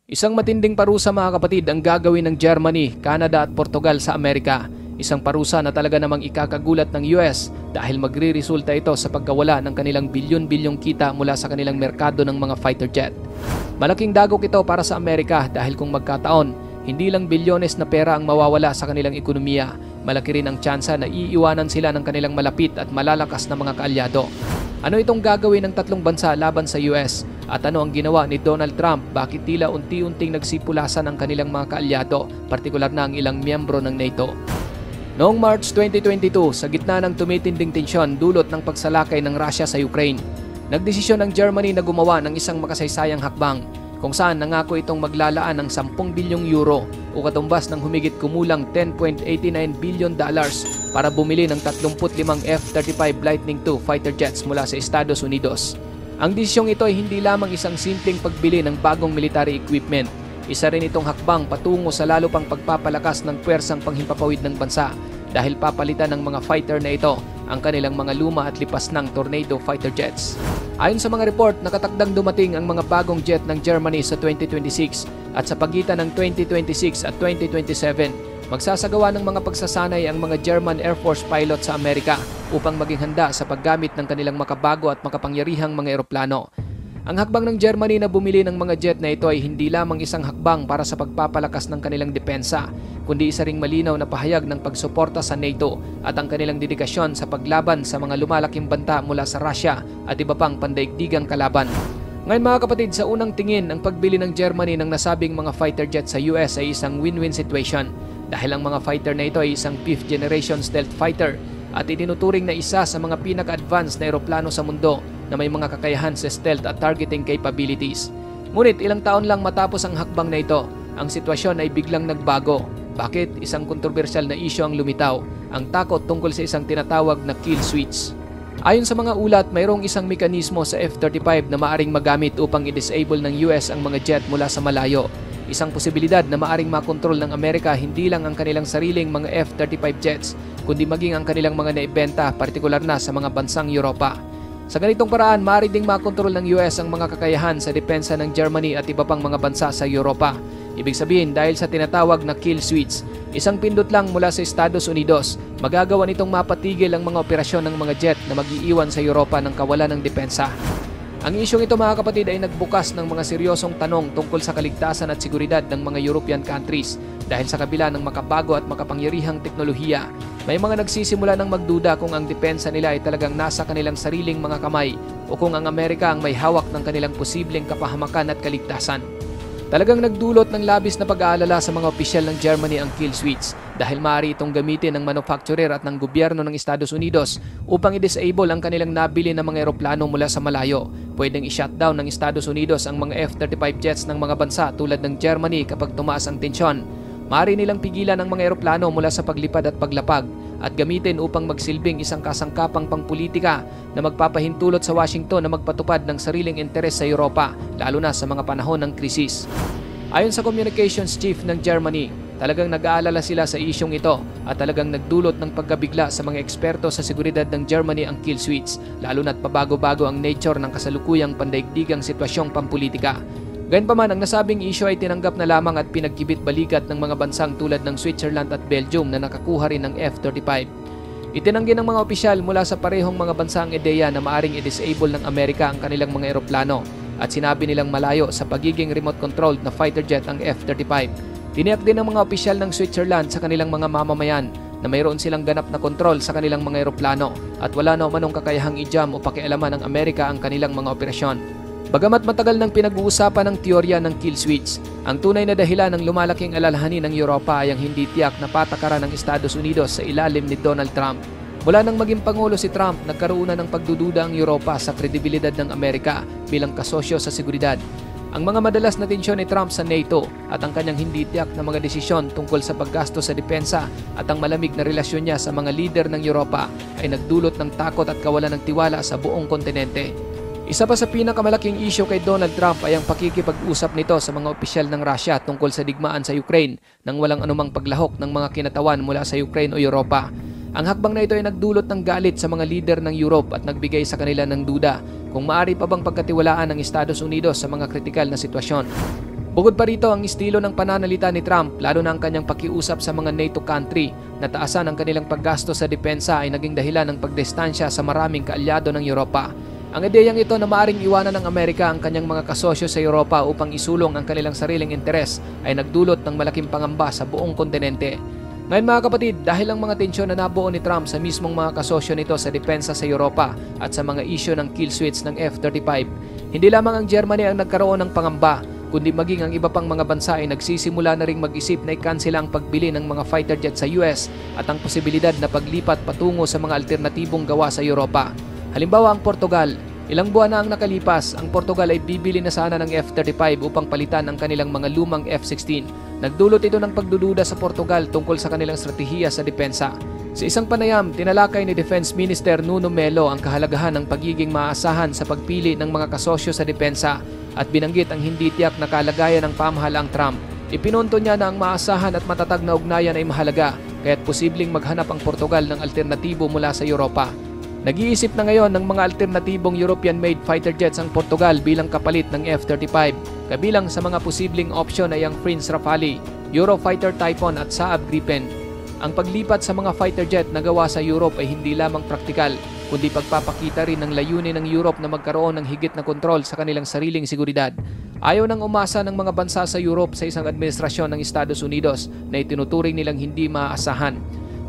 Isang matinding parusa mga kapatid ang gagawin ng Germany, Canada at Portugal sa Amerika. Isang parusa na talaga namang ikakagulat ng US dahil magre-resulta ito sa pagkawala ng kanilang bilyon-bilyong kita mula sa kanilang merkado ng mga fighter jet. Malaking dagok ito para sa Amerika dahil kung magkataon, hindi lang bilyones na pera ang mawawala sa kanilang ekonomiya, malaki rin ang tsansa na iiwanan sila ng kanilang malapit at malalakas na mga kaalyado. Ano itong gagawin ng tatlong bansa laban sa US? At ano ang ginawa ni Donald Trump? Bakit tila unti-unting nagsipulasan ang kanilang mga kaalyado, partikular na ang ilang miyembro ng NATO? Noong March 2022, sa gitna ng tumitinding tensyon dulot ng pagsalakay ng Russia sa Ukraine, nagdesisyon ang Germany na gumawa ng isang makasaysayang hakbang kung saan nangako itong maglalaan ng 10 bilyong euro o katumbas ng humigit kumulang $10.89 billion para bumili ng 35 F-35 Lightning II fighter jets mula sa Estados Unidos. Ang desisyong ito ay hindi lamang isang simpleng pagbili ng bagong military equipment. Isa rin itong hakbang patungo sa lalo pang pagpapalakas ng puwersang panghimpapawid ng bansa dahil papalitan ng mga fighter na ito ang kanilang mga luma at lipas ng Tornado fighter jets. Ayon sa mga report, nakatakdang dumating ang mga bagong jet ng Germany sa 2026 at sa pagitan ng 2026 at 2027, magsasagawa ng mga pagsasanay ang mga German Air Force pilot sa Amerika upang maging handa sa paggamit ng kanilang makabago at makapangyarihang mga eroplano. Ang hakbang ng Germany na bumili ng mga jet na ito ay hindi lamang isang hakbang para sa pagpapalakas ng kanilang depensa, kundi isa ring malinaw na pahayag ng pagsuporta sa NATO at ang kanilang dedikasyon sa paglaban sa mga lumalaking banta mula sa Russia at iba pang pandaigdigang kalaban. Ngayon mga kapatid, sa unang tingin, ang pagbili ng Germany ng nasabing mga fighter jet sa US ay isang win-win situation dahil ang mga fighter na ito ay isang 5th generation stealth fighter at itinuturing na isa sa mga pinaka-advanced na eroplano sa mundo na may mga kakayahan sa stealth at targeting capabilities. Ngunit ilang taon lang matapos ang hakbang na ito, ang sitwasyon ay biglang nagbago. Bakit? Isang kontrobersyal na isyu ang lumitaw, ang takot tungkol sa isang tinatawag na kill switch. Ayon sa mga ulat, mayroong isang mekanismo sa F-35 na maaring magamit upang i-disable ng US ang mga jet mula sa malayo. Isang posibilidad na maaring makontrol ng Amerika hindi lang ang kanilang sariling mga F-35 jets, kundi maging ang kanilang mga naibenta, partikular na sa mga bansang Europa. Sa ganitong paraan, maaari ding makontrol ng US ang mga kakayahan sa depensa ng Germany at iba pang mga bansa sa Europa. Ibig sabihin, dahil sa tinatawag na kill switch, isang pindot lang mula sa Estados Unidos, magagawa nitong mapatigil ang mga operasyon ng mga jet na mag-iiwan sa Europa ng kawalan ng depensa. Ang isyong ito mga kapatid ay nagbukas ng mga seryosong tanong tungkol sa kaligtasan at seguridad ng mga European countries dahil sa kabila ng makabago at makapangyarihang teknolohiya, may mga nagsisimula ng magduda kung ang depensa nila ay talagang nasa kanilang sariling mga kamay o kung ang Amerika ang may hawak ng kanilang posibleng kapahamakan at kaligtasan. Talagang nagdulot ng labis na pag-aalala sa mga opisyal ng Germany ang kill switch dahil maaari itong gamitin ng manufacturer at ng gobyerno ng Estados Unidos upang i-disable ang kanilang nabili na mga eroplano mula sa malayo. Pwedeng i-shutdown ng Estados Unidos ang mga F-35 jets ng mga bansa tulad ng Germany kapag tumaas ang tensyon. Maaari nilang pigilan ang mga eroplano mula sa paglipad at paglapag at gamitin upang magsilbing isang kasangkapang pangpolitika na magpapahintulot sa Washington na magpatupad ng sariling interes sa Europa, lalo na sa mga panahon ng krisis. Ayon sa communications chief ng Germany, talagang nag-aalala sila sa isyong ito at talagang nagdulot ng pagkabigla sa mga eksperto sa seguridad ng Germany ang kill switch, lalo na't pabago-bago ang nature ng kasalukuyang pandaigdigang sitwasyong pampolitika. Gayunpaman, ang nasabing issue ay tinanggap na lamang at pinagkibit-balikat ng mga bansang tulad ng Switzerland at Belgium na nakakuha rin ng F-35. Itinanggi ng mga opisyal mula sa parehong mga bansa ang ideya na maaring i-disable ng Amerika ang kanilang mga eroplano at sinabi nilang malayo sa pagiging remote-controlled na fighter jet ang F-35. Tiniyak din ng mga opisyal ng Switzerland sa kanilang mga mamamayan na mayroon silang ganap na kontrol sa kanilang mga eroplano at wala na umanong kakayahang i-jam o pakialaman ng Amerika ang kanilang mga operasyon. Bagamat matagal nang pinag-uusapan ng teorya ng kill switch, ang tunay na dahilan ng lumalaking alalahanin ng Europa ay ang hindi tiyak na patakaran ng Estados Unidos sa ilalim ni Donald Trump. Mula nang maging Pangulo si Trump, nagkaroon na ng pagdududa ang Europa sa kredibilidad ng Amerika bilang kasosyo sa seguridad. Ang mga madalas na tensyon ni Trump sa NATO at ang kanyang hindi tiyak na mga desisyon tungkol sa paggasto sa depensa at ang malamig na relasyon niya sa mga lider ng Europa ay nagdulot ng takot at kawalan ng tiwala sa buong kontinente. Isa pa sa pinakamalaking issue kay Donald Trump ay ang pakikipag-usap nito sa mga opisyal ng Russia tungkol sa digmaan sa Ukraine nang walang anumang paglahok ng mga kinatawan mula sa Ukraine o Europa. Ang hakbang na ito ay nagdulot ng galit sa mga lider ng Europe at nagbigay sa kanila ng duda kung maaari pa bang pagkatiwalaan ng Estados Unidos sa mga kritikal na sitwasyon. Bukod pa rito ang estilo ng pananalita ni Trump, lalo na ang kanyang pakiusap sa mga NATO country na taasan ang kanilang paggasto sa depensa ay naging dahilan ng pagdistansya sa maraming kaalyado ng Europa. Ang ideyang ito na maaring iwanan ng Amerika ang kanyang mga kasosyo sa Europa upang isulong ang kanilang sariling interes ay nagdulot ng malaking pangamba sa buong kontinente. Ngayon mga kapatid, dahil ang mga tensyon na nabuo ni Trump sa mismong mga kasosyo nito sa depensa sa Europa at sa mga isyu ng kill switch ng F-35, hindi lamang ang Germany ang nagkaroon ng pangamba, kundi maging ang iba pang mga bansa ay nagsisimula na ring mag-isip na ikansela ang pagbili ng mga fighter jet sa US at ang posibilidad na paglipat patungo sa mga alternatibong gawa sa Europa. Halimbawa ang Portugal. Ilang buwan na ang nakalipas, ang Portugal ay bibili na sana ng F-35 upang palitan ang kanilang mga lumang F-16. Nagdulot ito ng pagdududa sa Portugal tungkol sa kanilang stratehiya sa depensa. Sa isang panayam, tinalakay ni Defense Minister Nuno Melo ang kahalagahan ng pagiging maasahan sa pagpili ng mga kasosyo sa depensa at binanggit ang hindi tiyak na kalagayan ng pamahalaang Trump. Ipinunto niya na ang maasahan at matatag na ugnayan ay mahalaga, kaya't posibleng maghanap ang Portugal ng alternatibo mula sa Europa. Nag-iisip na ngayon ng mga alternatibong European-made fighter jets ang Portugal bilang kapalit ng F-35. Kabilang sa mga posibleng opsyon ay ang Prince Rafale, Eurofighter Typhoon at Saab Gripen. Ang paglipat sa mga fighter jet na gawa sa Europe ay hindi lamang praktikal, kundi pagpapakita rin ng layunin ng Europe na magkaroon ng higit na kontrol sa kanilang sariling seguridad. Ayaw nang umasa ng mga bansa sa Europe sa isang administrasyon ng Estados Unidos na itinuturing nilang hindi maaasahan.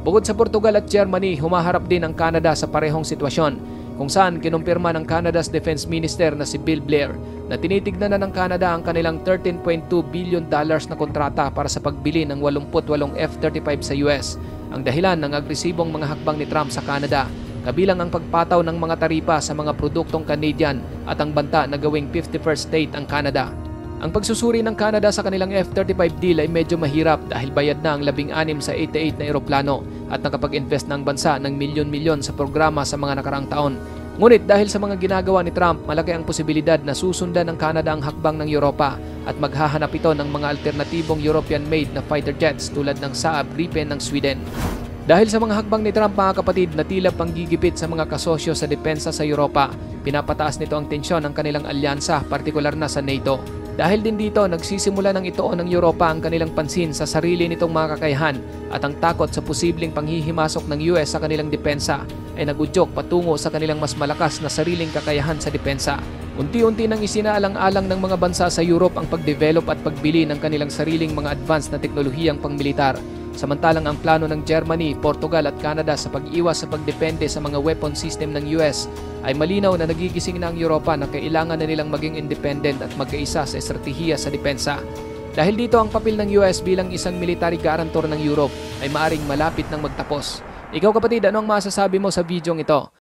Bukod sa Portugal at Germany, humaharap din ang Canada sa parehong sitwasyon, kung saan kinumpirma ng Canada's Defense Minister na si Bill Blair na tinitignan na ng Canada ang kanilang $13.2 billion na kontrata para sa pagbili ng 88 F-35 sa US. Ang dahilan ng agresibong mga hakbang ni Trump sa Canada, kabilang ang pagpataw ng mga taripa sa mga produktong Canadian at ang banta na gawing 51st state ang Canada. Ang pagsusuri ng Canada sa kanilang F-35 deal ay medyo mahirap dahil bayad na ang 16 sa 88 na eroplano at nakapag-invest na ang bansa ng milyon-milyon sa programa sa mga nakaraang taon. Ngunit dahil sa mga ginagawa ni Trump, malaki ang posibilidad na susundan ng Canada ang hakbang ng Europa at maghahanap ito ng mga alternatibong European-made na fighter jets tulad ng Saab Gripen ng Sweden. Dahil sa mga hakbang ni Trump mga kapatid na tila panggigipit sa mga kasosyo sa depensa sa Europa, pinapataas nito ang tensyon ng kanilang alyansa, partikular na sa NATO. Dahil din dito, nagsisimula ng itoon ng Europa ang kanilang pansin sa sarili nitong mga kakayahan at ang takot sa posibleng panghihimasok ng US sa kanilang depensa ay nagudyok patungo sa kanilang mas malakas na sariling kakayahan sa depensa. Unti-unti nang isinaalang-alang ng mga bansa sa Europe ang pagdevelop at pagbili ng kanilang sariling mga advanced na teknolohiyang pangmilitar. Samantalang ang plano ng Germany, Portugal at Canada sa pag-iwas sa pagdepende sa mga weapon system ng US ay malinaw na nagigising na ang Europa na kailangan na nilang maging independent at magkaisa sa estratehiya sa depensa. Dahil dito ang papel ng US bilang isang military guarantor ng Europe ay maaring malapit nang magtapos. Ikaw kapatid, ano ang masasabi mo sa videong ito?